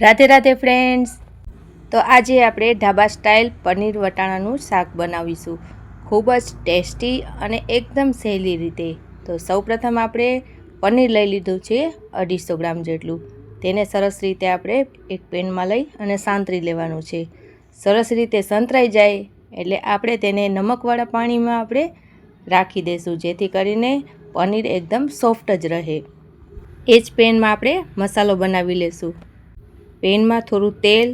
Radhe Radhe friends. તો આજે આપણે ઢાબા સ્ટાઇલ પનીર વટાણાનું શાક બનાવીશું, ખૂબ જ ટેસ્ટી અને એકદમ સહેલી રીતે। તો સૌપ્રથમ આપણે પનીર લઈ લીધું છે 250 ગ્રામ જેટલું। તેને સરસ રીતે આપણે એક પેનમાં લઈ અને સાંતળી લેવાનું છે। સરસ રીતે સંતરાઈ જાય એટલે આપણે તેને નમકવાળા પાણીમાં આપણે રાખી દઈશું, જેથી કરીને પનીર એકદમ સોફ્ટ જ રહે। એ જ પેનમાં આપણે મસાલો બનાવી લઈશું। પેનમાં થોડું તેલ,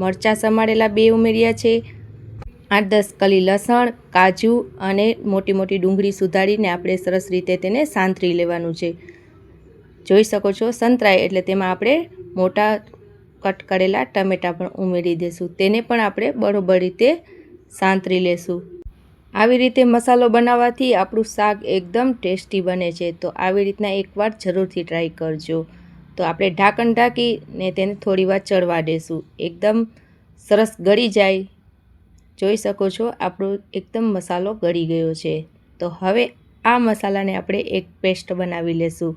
મરચાં સમારેલા 2 ઉમેર્યા છે, 8-10 કલી લસણ, કાજુ અને મોટી મોટી ડુંગળી સુધારીને આપણે સરસ રીતે તેને સાંતળી લેવાનું છે। જોઈ શકો છો સંતરાય એટલે તેમાં આપણે મોટા કટ કરેલા ટમેટાં પણ ઉમેરી દઈશું। તેને પણ આપણે બરોબર રીતે સાંતળી લેશું। આવી રીતે મસાલો બનાવવાથી આપણું શાક એકદમ ટેસ્ટી બને છે। તો આવી રીતના એકવાર જરૂરથી ટ્રાય કરજો। તો આપણે ઢાંકણ ઢાંકીને તેને થોડી વાર ચડવા દઈશું, એકદમ સરસ ગળી જાય। જોઈ શકો છો આપણો એકદમ મસાલો ગળી ગયો છે। તો હવે આ મસાલાને આપણે એક પેસ્ટ બનાવી લેશું।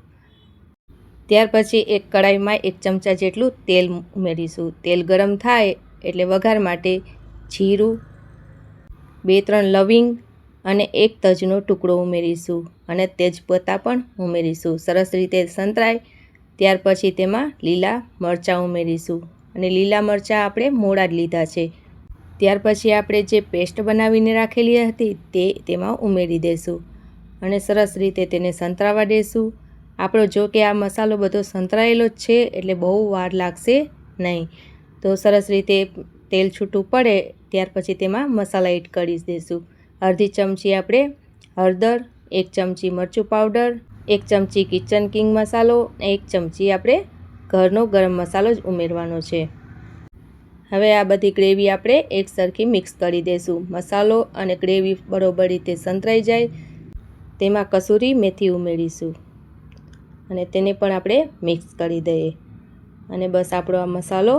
ત્યાર પછી એક કડાઈમાં 1 ચમચા જેટલું તેલ ઉમેરીશું। તેલ ગરમ થાય એટલે વઘાર માટે જીરું, 2-3 લવિંગ અને 1 તજનો ટુકડો ઉમેરીશું અને તેજપત્તા પણ ઉમેરીશું। સરસ રીતે સંતરાય ત્યાર પછી તેમાં લીલા મરચાં ઉમેરીશું અને લીલા મરચાં આપણે મોડા જ લીધા છે। ત્યાર પછી આપણે જે પેસ્ટ બનાવીને રાખેલી હતી તે તેમાં ઉમેરી દઈશું અને સરસ રીતે તેને સંતરાવા દઈશું। આપણો જો કે આ મસાલો બધો સંતરાયેલો જ છે એટલે બહુ વાર લાગશે નહીં। તો સરસ રીતે તેલ છૂટું પડે ત્યાર પછી તેમાં મસાલા એડ કરી દઈશું। અડધી ચમચી આપણે હળદર, 1 ચમચી મરચું પાવડર, 1 ચમચી કિચન કિંગ મસાલો, 1 ચમચી આપણે ઘરનો ગરમ મસાલો જ ઉમેરવાનો છે। હવે આ બધી ગ્રેવી આપણે એક સરખી મિક્સ કરી દઈશું। મસાલો અને ગ્રેવી બરોબર રીતે સંતરાઈ જાય તેમાં કસૂરી મેથી ઉમેરીશું અને તેને પણ આપણે મિક્સ કરી દઈએ અને બસ આપણો આ મસાલો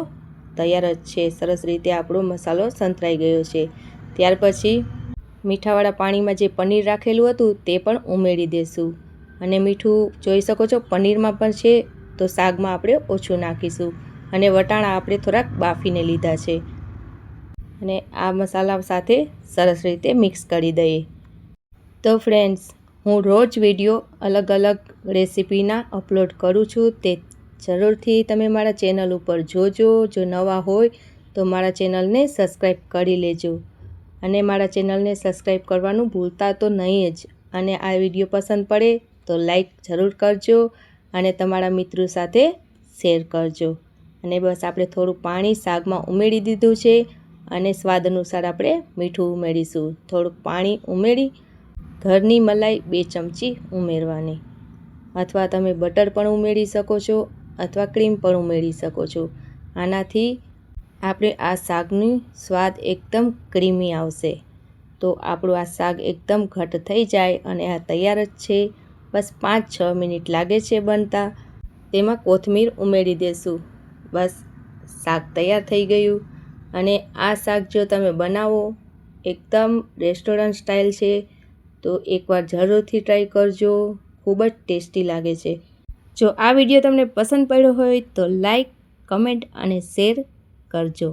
તૈયાર જ છે। સરસ રીતે આપણો મસાલો સંતરાઈ ગયો છે। ત્યાર પછી મીઠાવાળા પાણીમાં જે પનીર રાખેલું હતું તે પણ ઉમેરી દઈશું અને મીઠું જોઈ શકો છો પનીરમાં પણ છે, તો શાકમાં આપણે ઓછું નાખીશું અને વટાણા આપણે થોડાક બાફીને લીધા છે અને આ મસાલા સાથે સરસ રીતે મિક્સ કરી દઈએ। તો ફ્રેન્ડ્સ, હું રોજ વિડીયો અલગ અલગ રેસીપીના અપલોડ કરું છું, તે જરૂરથી તમે મારા ચેનલ ઉપર જોજો। જો નવા હોય તો મારા ચેનલને સબસ્ક્રાઈબ કરી લેજો અને મારા ચેનલને સબસ્ક્રાઈબ કરવાનું ભૂલતા તો નહીં જ। અને આ વિડીયો પસંદ પડે તો લાઈક જરૂર કરજો અને તમારા મિત્રો સાથે શેર કરજો। અને બસ આપણે થોડું પાણી શાકમાં ઉમેરી દીધું છે અને સ્વાદ અનુસાર આપણે મીઠું ઉમેરીશું। થોડુંક પાણી ઉમેરી ઘરની મલાઈ 2 ચમચી ઉમેરવાની, અથવા તમે બટર પણ ઉમેરી શકો છો અથવા ક્રીમ પણ ઉમેરી શકો છો। આનાથી આપણે આ શાકનું સ્વાદ એકદમ ક્રીમી આવશે। તો આપણું આ શાક એકદમ ઘટ થઈ જાય અને આ તૈયાર જ છે। બસ 5-6 મિનિટ લાગે છે બનતા। તેમાં કોથમીર ઉમેરી દઈશું। બસ શાક તૈયાર થઈ ગયું અને આ શાક જો તમે બનાવો એકદમ રેસ્ટોરન્ટ સ્ટાઇલ છે, તો એકવાર જરૂરથી ટ્રાય કરજો, ખૂબ જ ટેસ્ટી લાગે છે। જો આ વિડીયો તમને પસંદ પડ્યો હોય તો લાઈક, કમેન્ટ અને શેર કરજો।